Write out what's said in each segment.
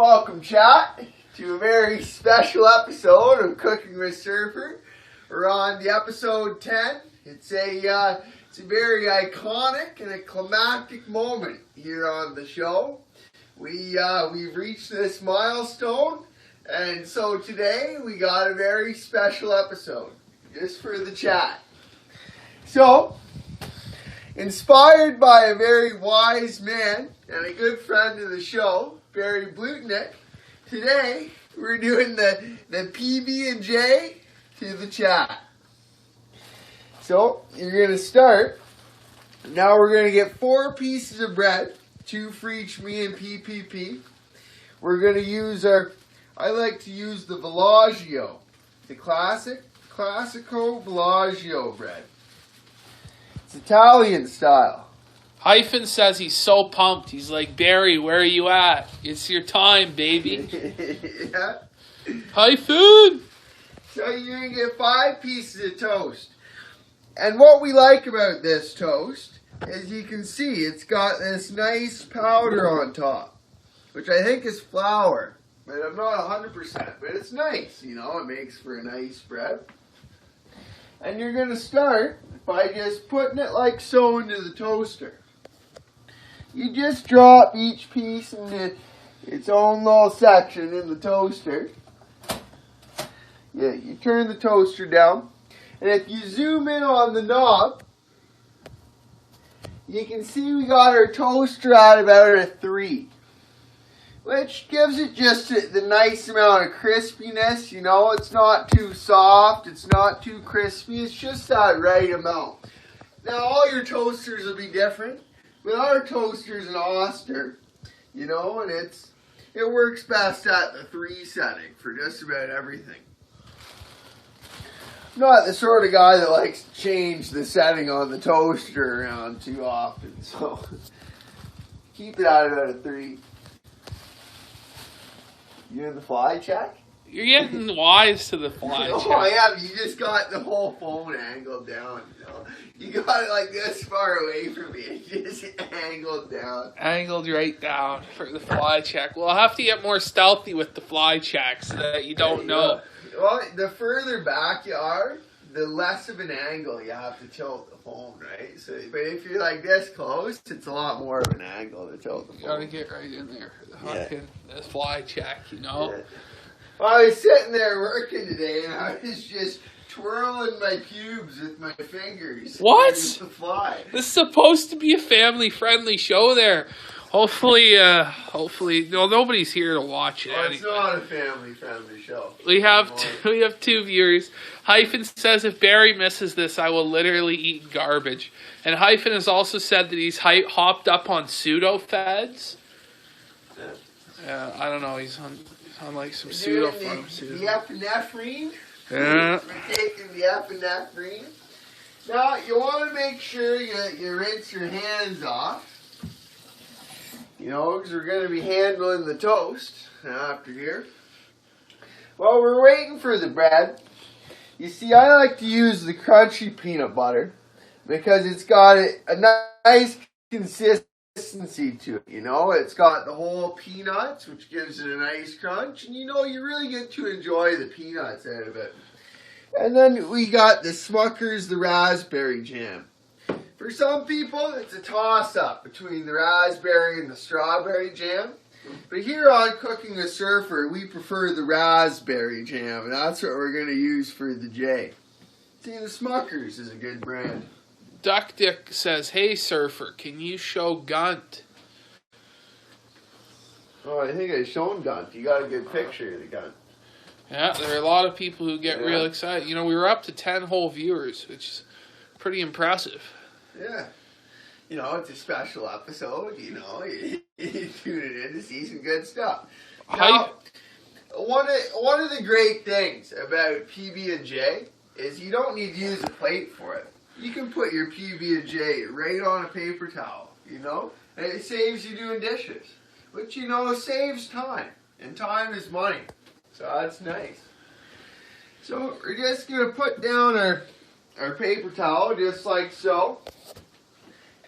Welcome, chat, to a very special episode of Cooking with Surfer. We're on the episode 10. It's a very iconic and a climactic moment here on the show. We've reached this milestone, and so today we got a very special episode just for the chat. So, inspired by a very wise man and a good friend of the show, Barry Blutnick, today we're doing the PB&J to the chat. So, you're going to start. Now we're going to get 4 pieces of bread, 2 for each me and PPP. We're going to use I like to use the Villaggio, the Classico Villaggio bread. It's Italian style. Hyphen says he's so pumped. He's like, Barry, where are you at? It's your time, baby. Yeah. Hyphen! So you're going to get 5 pieces of toast. And what we like about this toast, as you can see, it's got this nice powder on top, which I think is flour. But I'm not 100%, but it's nice, it makes for a nice bread. And you're going to start by just putting it like so into the toaster. You just drop each piece into its own little section in the toaster. Yeah, you turn the toaster down. And if you zoom in on the knob, you can see we got our toaster at about a 3. Which gives it just the nice amount of crispiness, it's not too soft, it's not too crispy, it's just that right amount. Now all your toasters will be different, but our toaster's an Oster, and it works best at the 3 setting for just about everything. I'm not the sort of guy that likes to change the setting on the toaster around too often, so keep it at about a 3. You in the fly check? You're getting wise to the fly check. Oh, yeah, you just got the whole phone angled down, You got it like this far away from me. It just angled down. Angled right down for the fly check. Well, I'll have to get more stealthy with the fly check so that you don't know. Well, the further back you are, the less of an angle you have to tilt the phone, right? So, but if you're like this close, it's a lot more of an angle to tilt the phone. You gotta get right in there for the fucking this fly check, Yeah. Well, I was sitting there working today, and I was just twirling my pubes with my fingers. What? To fly. This is supposed to be a family-friendly show there. Hopefully, nobody's here to watch it. Well, it's not a family-friendly show. We have 2 viewers. Hyphen says if Barry misses this, I will literally eat garbage. And Hyphen has also said that he's hopped up on Sudafeds. I don't know. He's on like some pseudo-pharmaceuticals. The epinephrine. Yeah. We're taking the epinephrine. Now, you want to make sure you rinse your hands off. Because we're going to be handling the toast after here. While we're waiting for the bread, you see, I like to use the crunchy peanut butter because it's got a nice consistency to it, It's got the whole peanuts, which gives it a nice crunch, and you really get to enjoy the peanuts out of it. And then we got the Smucker's, the raspberry jam. For some people, it's a toss-up between the raspberry and the strawberry jam. But here on Cooking with Surfer, we prefer the raspberry jam, and that's what we're going to use for the J. See, the Smucker's is a good brand. Duck Dick says, hey, Surfer, can you show Gunt? Oh, I think I've shown Gunt. You got a good picture of the Gunt. Yeah, there are a lot of people who get real excited. We were up to 10 whole viewers, which is pretty impressive. Yeah. It's a special episode, you tune it in to see some good stuff. Now, one of the great things about PB&J is you don't need to use a plate for it. You can put your PB&J right on a paper towel, and it saves you doing dishes, which, saves time, and time is money, so that's nice. So we're just going to put down our paper towel just like so.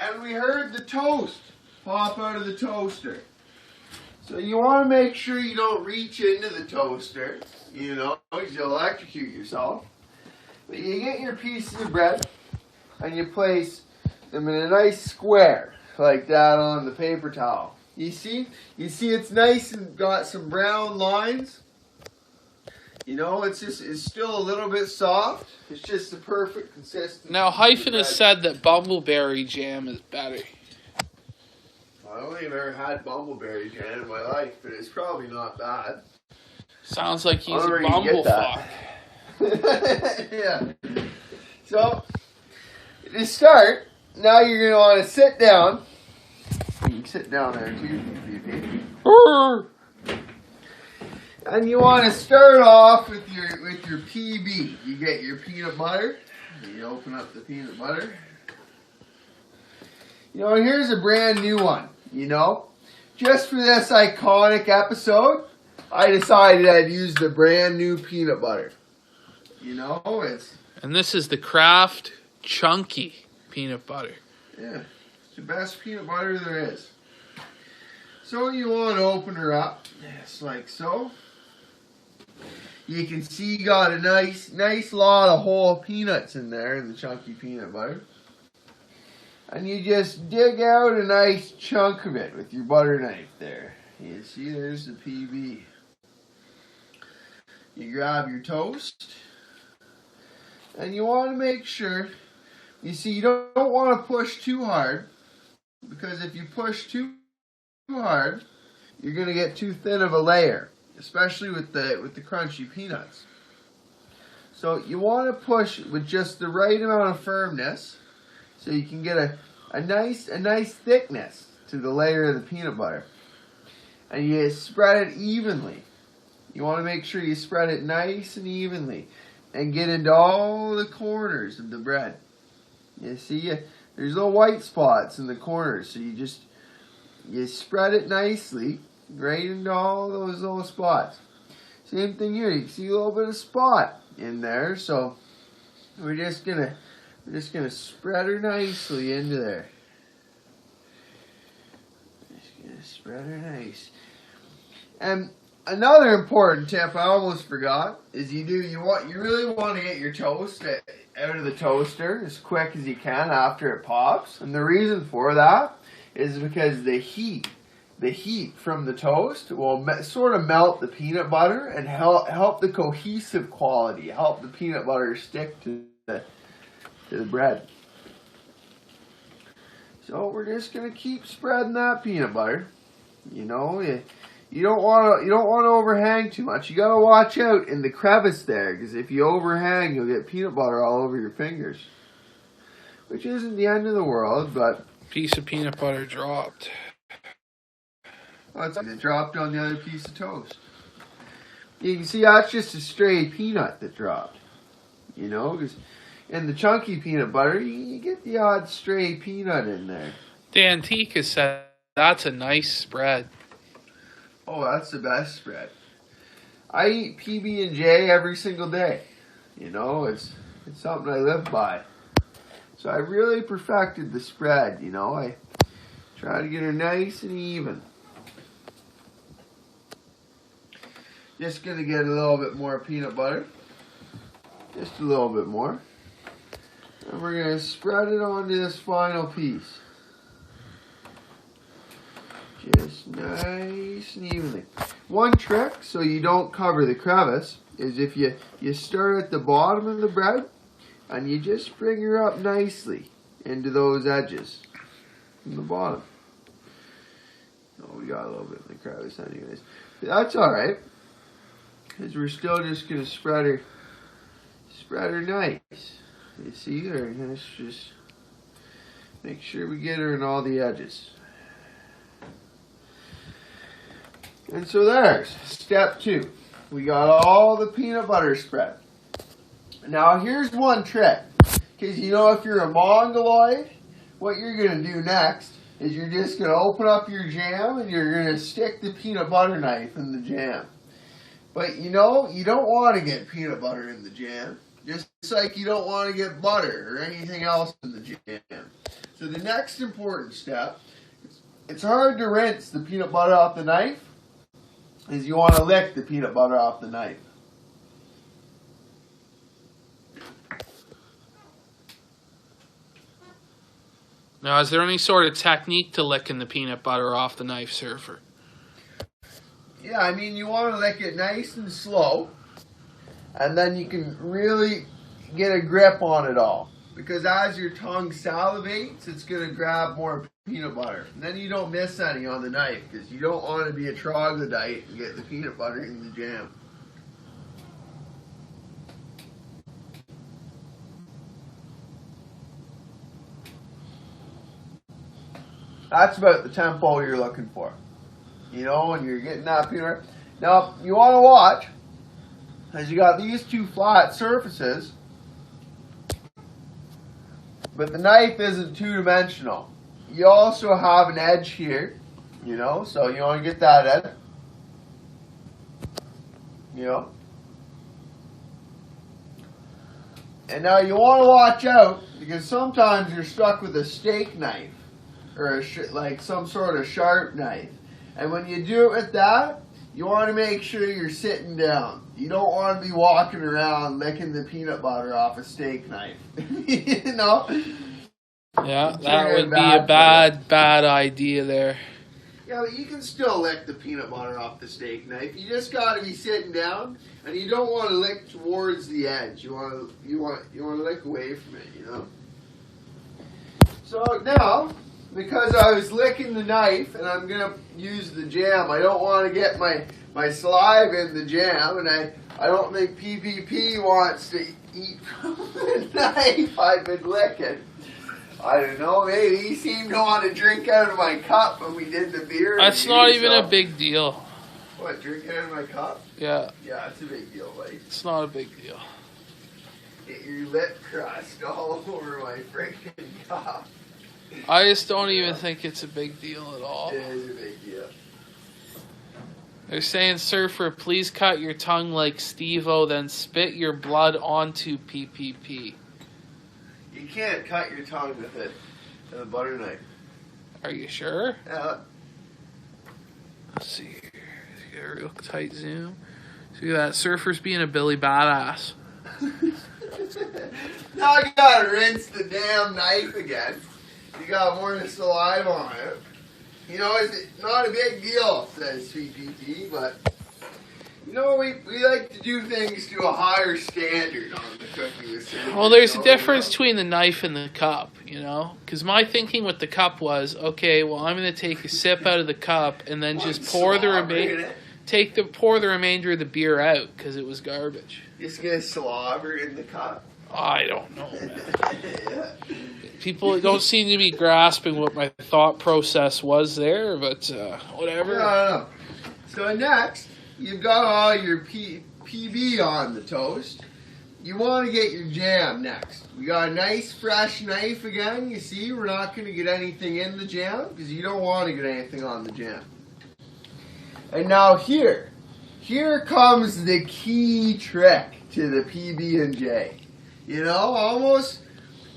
And we heard the toast pop out of the toaster. So you want to make sure you don't reach into the toaster, you know, because you'll electrocute yourself. But you get your pieces of bread and you place them in a nice square like that on the paper towel. You see it's nice and got some brown lines. You know, it's still a little bit soft. It's just the perfect consistency. Now, Hyphen has said that bumbleberry jam is better. I don't think I've ever had bumbleberry jam in my life, but it's probably not bad. Sounds like he's a bumblefuck. Yeah. So, to start, now you're going to want to sit down. You can sit down there too, PB. And you want to start off with your PB. You get your peanut butter. You open up the peanut butter. You know, here's a brand new one, you know. Just for this iconic episode, I decided I'd use the brand new peanut butter. You know, And this is the Kraft Chunky peanut butter. Yeah, it's the best peanut butter there is. So you want to open her up, just like so. You can see you got a nice lot of whole peanuts in there in the chunky peanut butter. And you just dig out a nice chunk of it with your butter knife there. You see there's the PB. You grab your toast. And you want to make sure, you see you don't want to push too hard. Because if you push too hard, you're going to get too thin of a layer. Especially with the crunchy peanuts. So you want to push with just the right amount of firmness. So you can get a nice thickness to the layer of the peanut butter. And you spread it evenly. You want to make sure you spread it nice and evenly. And get into all the corners of the bread. You see, there's little white spots in the corners. So you spread it nicely. Right into all those little spots. Same thing here. You can see a little bit of spot in there. So we're just gonna spread her nicely into there. Just gonna spread her nice. And another important tip I almost forgot is you really want to get your toast out of the toaster as quick as you can after it pops. And the reason for that is because the heat from the toast will sort of melt the peanut butter and help the cohesive quality, help the peanut butter stick to the bread. So we're just gonna keep spreading that peanut butter. You know, you don't want to overhang too much. You gotta watch out in the crevice there, because if you overhang, you'll get peanut butter all over your fingers. Which isn't the end of the world, but piece of peanut butter dropped. It dropped on the other piece of toast. You can see that's just a stray peanut that dropped. You know, because in the chunky peanut butter, you get the odd stray peanut in there. Dan Tika said that's a nice spread. Oh, that's the best spread. I eat PB&J every single day. You know, it's something I live by. So I really perfected the spread, you know. I try to get her nice and even. Just going to get a little bit more peanut butter. Just a little bit more. And we're going to spread it onto this final piece. Just nice and evenly. One trick, so you don't cover the crevice, is if you start at the bottom of the bread, and you just bring her up nicely into those edges from the bottom. Oh, we got a little bit in the crevice anyways. But that's alright. Because we're still just going to spread her nice. You see her? Let's just make sure we get her in all the edges. And so there's step 2. We got all the peanut butter spread. Now here's one trick. Because you know if you're a mongoloid, what you're going to do next is you're just going to open up your jam and you're going to stick the peanut butter knife in the jam. But you know, you don't want to get peanut butter in the jam. Just like you don't want to get butter or anything else in the jam. So the next important step, it's hard to rinse the peanut butter off the knife, is you want to lick the peanut butter off the knife. Now, is there any sort of technique to licking the peanut butter off the knife, Surfer? Yeah, I mean, you want to lick it nice and slow, and then you can really get a grip on it all. Because as your tongue salivates, it's going to grab more peanut butter. And then you don't miss any on the knife, because you don't want to be a troglodyte and get the peanut butter in the jam. That's about the tempo you're looking for. You know, when you're getting that peanut butter. Now, you want to watch, as you got these two flat surfaces, but the knife isn't two-dimensional. You also have an edge here, you know, so you want to get that edge, you know. And now you want to watch out, because sometimes you're stuck with a steak knife, or like some sort of sharp knife. And when you do it with that, you want to make sure you're sitting down. You don't want to be walking around licking the peanut butter off a steak knife. You know? Yeah, that would be a bad idea there. Yeah, but you can still lick the peanut butter off the steak knife. You just got to be sitting down, and you don't want to lick towards the edge. You want to lick away from it, you know? So now, because I was licking the knife and I'm going to use the jam, I don't want to get my saliva in the jam, and I don't think PPP wants to eat from the knife I've been licking. I don't know, maybe he seemed to want to drink out of my cup when we did the beer. That's not even a big deal. What, drink out of my cup? Yeah. Yeah, it's a big deal, buddy. It's not a big deal. Get your lip crust all over my freaking cup. I just don't even think it's a big deal at all. It is a big deal. They're saying, Surfer, please cut your tongue like Steve-O, then spit your blood onto PPP. You can't cut your tongue with it with a butter knife. Are you sure? Yeah. Let's see here. Get a real tight zoom. See that? Surfer's being a Billy Badass. Now I gotta rinse the damn knife again. You got more saliva on it. You know, it's not a big deal, says CPT, but you know, we like to do things to a higher standard on the Cooking with Surfer. Well, there's a difference between the knife and the cup, you know? Because my thinking with the cup was, okay, well, I'm going to take a sip out of the cup and then just pour the remainder of the beer out because it was garbage. Just get slobber in the cup. I don't know, man. Yeah. People don't seem to be grasping what my thought process was there, but whatever. No. So next, you've got all your PB on the toast. You want to get your jam next. We got a nice fresh knife again. You see, we're not going to get anything in the jam because you don't want to get anything on the jam. And now here comes the key trick to the PB&J. You know, almost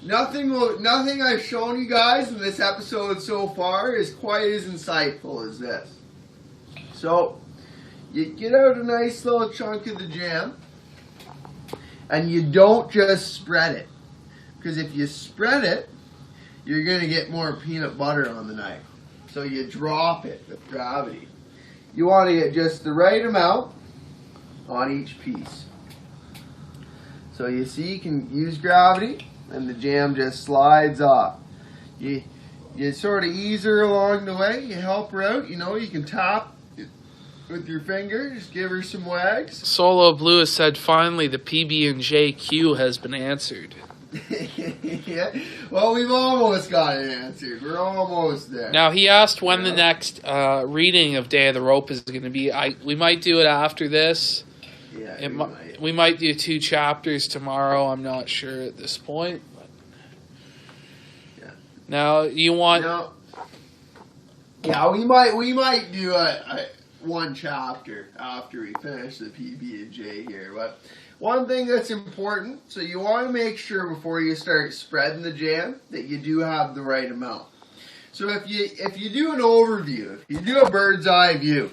nothing I've shown you guys in this episode so far is quite as insightful as this. So, you get out a nice little chunk of the jam, and you don't just spread it. Because if you spread it, you're going to get more peanut butter on the knife. So you drop it with gravity. You want to get just the right amount on each piece. So you see, you can use gravity, and the jam just slides off. You sort of ease her along the way. You help her out. You know, you can tap with your finger. Just give her some wags. Solo Blue has said, finally, the PB&J queue has been answered. Yeah. Well, we've almost got it answered. We're almost there. Now, he asked when the next reading of Day of the Rope is going to be. We might do it after this. Yeah, we might do 2 chapters tomorrow. I'm not sure at this point. But. Yeah. Now you want? Yeah, we might do a 1 chapter after we finish the PB&J here. But one thing that's important, so you want to make sure before you start spreading the jam that you do have the right amount. So if you do an overview, if you do a bird's eye view,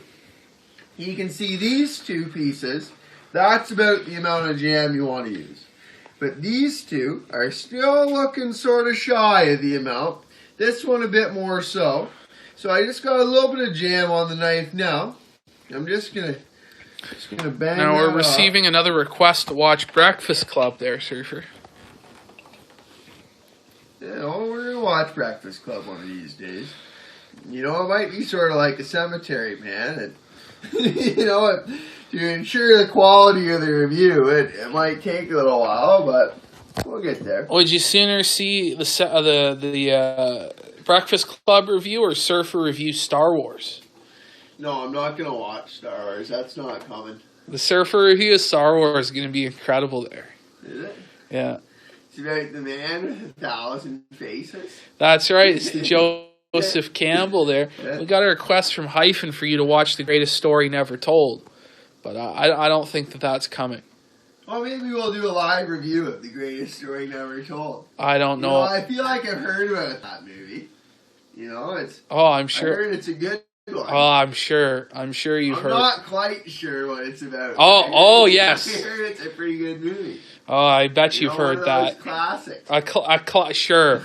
you can see these two pieces. That's about the amount of jam you want to use. But these two are still looking sort of shy of the amount. This one a bit more so. So I just got a little bit of jam on the knife now. I'm just gonna bang. Now we're receiving another request to watch Breakfast Club there, Surfer. Yeah, well, we're gonna watch Breakfast Club one of these days. You know, it might be sort of like a cemetery, man. And, you know, to ensure the quality of the review, it might take a little while, but we'll get there. Would you sooner see the Breakfast Club review or Surfer review Star Wars? No, I'm not going to watch Star Wars. That's not coming. The Surfer review of Star Wars is going to be incredible there. Is it? Yeah. It's about the man with 1,000 faces? That's right. It's the Joseph Campbell there. Yeah. We got a request from Hyphen for you to watch The Greatest Story Never Told. But I don't think that's coming. Well, maybe we'll do a live review of The Greatest Story Never Told. I don't know. I feel like I've heard about that movie. You know, it's... Oh, I'm sure. I heard it's a good one. Oh, I'm sure. I'm sure you've heard. I'm not quite sure what it's about. Yes. I heard it's a pretty good movie. Oh, I bet you've heard that. Classics. Sure.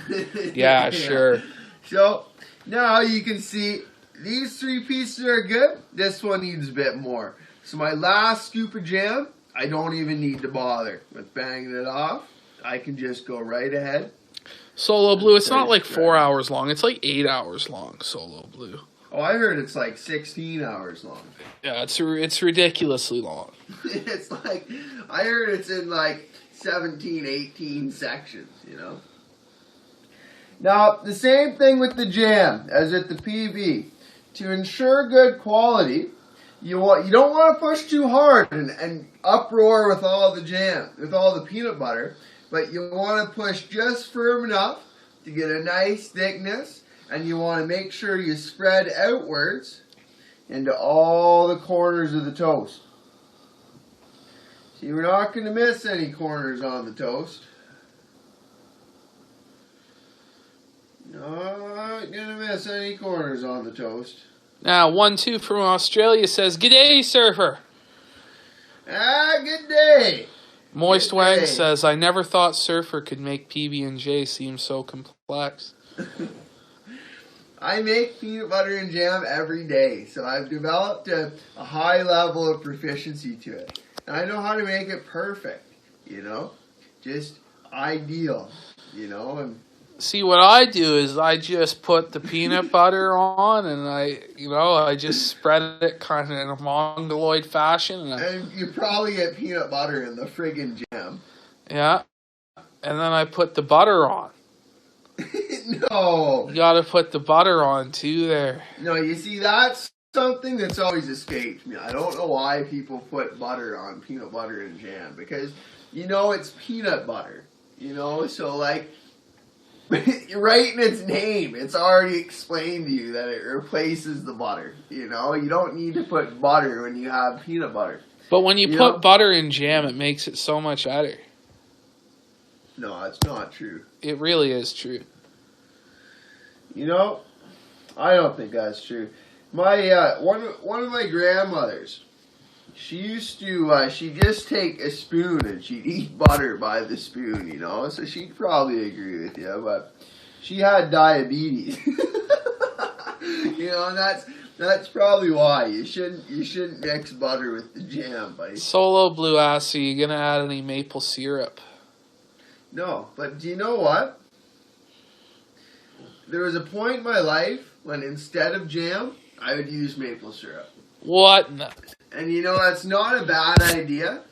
Yeah, sure. So, now you can see these three pieces are good. This one needs a bit more. So my last scoop of jam, I don't even need to bother with banging it off. I can just go right ahead. Solo Blue, it's not like 4 hours long. It's like 8 hours long, Solo Blue. Oh, I heard it's like 16 hours long. Yeah, it's ridiculously long. It's like, I heard it's in like 17, 18 sections, you know. Now, the same thing with the jam as with the PB. To ensure good quality, you don't want to push too hard and uproar with all the jam, with all the peanut butter, but you want to push just firm enough to get a nice thickness. And you want to make sure you spread outwards into all the corners of the toast. See, we're not going to miss any corners on the toast. Not going to miss any corners on the toast. Now, 1-2 from Australia says, "G'day, Surfer." Good day. Moist Good Wang day. says, "I never thought Surfer could make PB&J seem so complex." I make peanut butter and jam every day, so I've developed a high level of proficiency to it. And I know how to make it perfect, you know? Just ideal, you know? And See, what I do is I just put the peanut butter on and I just spread it kind of in a mongoloid fashion. And you probably get peanut butter in the friggin' jam. Yeah. And then I put the butter on. No. You gotta put the butter on too there. No, you see, that's something that's always escaped me. I don't know why people put butter on peanut butter and jam. Because, you know, it's peanut butter. You know, so like, right in its name, it's already explained to you that it replaces the butter. You know, you don't need to put butter when you have peanut butter. But when you put butter in jam, it makes it so much better. No, that's not true. It really is true. You know, I don't think that's true. My one of my grandmothers, she used to she'd just take a spoon and she'd eat butter by the spoon, you know. So she'd probably agree with you, but she had diabetes. You know, and that's probably why you shouldn't mix butter with the jam, buddy. Solo Blue asks, are you gonna add any maple syrup? No, but do you know what? There was a point in my life when instead of jam, I would use maple syrup. What? And you know, that's not a bad idea.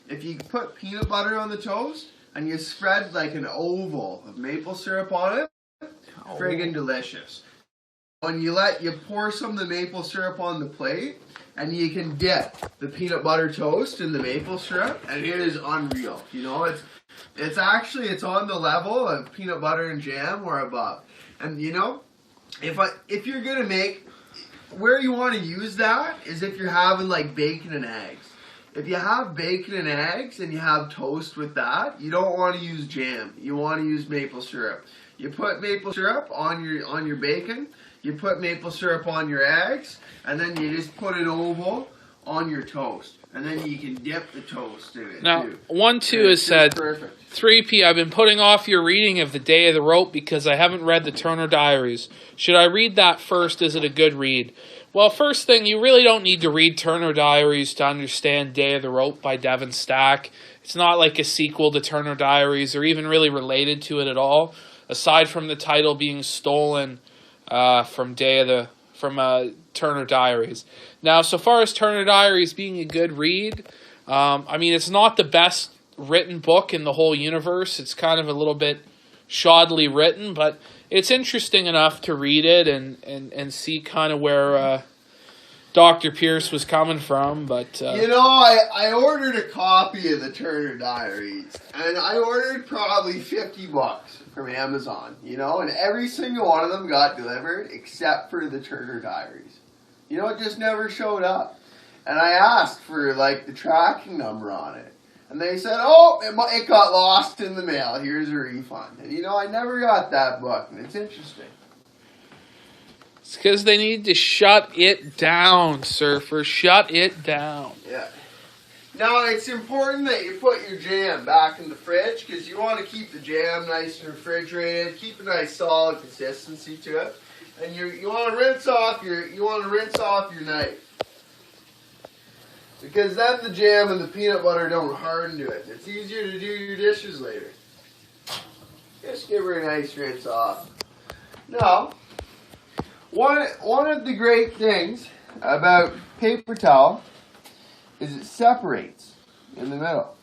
If you put peanut butter on the toast and you spread like an oval of maple syrup on it, friggin' delicious. When you pour some of the maple syrup on the plate, and you can dip the peanut butter toast in the maple syrup, and it is unreal. You know, it's on the level of peanut butter and jam or above. And you know, if you're gonna make, where you want to use that is if you're having like bacon and eggs. If you have bacon and eggs and you have toast with that, you don't want to use jam. You want to use maple syrup. You put maple syrup on your bacon, you put maple syrup on your eggs, and then you just put an oval on your toast. And then you can dip the toast in it, Now, too. 1-2 has said, Perfect. 3P, I've been putting off your reading of The Day of the Rope because I haven't read the Turner Diaries. Should I read that first? Is it a good read? Well, first thing, you really don't need to read Turner Diaries to understand Day of the Rope by Devon Stack. It's not like a sequel to Turner Diaries or even really related to it at all, aside from the title being stolen from Turner Diaries. Now, so far as Turner Diaries being a good read, I mean, it's not the best written book in the whole universe. It's kind of a little bit shoddily written, but it's interesting enough to read it and see kind of where Dr. Pierce was coming from. But I ordered a copy of the Turner Diaries, and I ordered probably $50 from Amazon, and every single one of them got delivered except for the Turner Diaries. It just never showed up. And I asked for, the tracking number on it. And they said, it got lost in the mail. Here's a refund. And, I never got that book. And it's interesting. It's because they need to shut it down, Surfer. Shut it down. Yeah. Now, it's important that you put your jam back in the fridge because you want to keep the jam nice and refrigerated. Keep a nice solid consistency to it. And you want to rinse off your knife. Because then the jam and the peanut butter don't harden to it. It's easier to do your dishes later. Just give her a nice rinse off. Now, one of the great things about paper towel is it separates in the middle.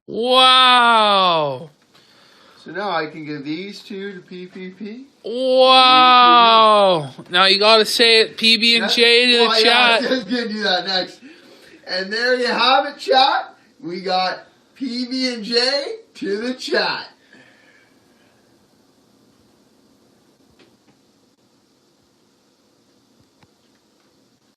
Wow. So now I can give these two to PPP. Wow. Now you got to say it, PB&J to the chat. Yeah, I was going to do that next. And there you have it, chat. We got PB&J to the chat.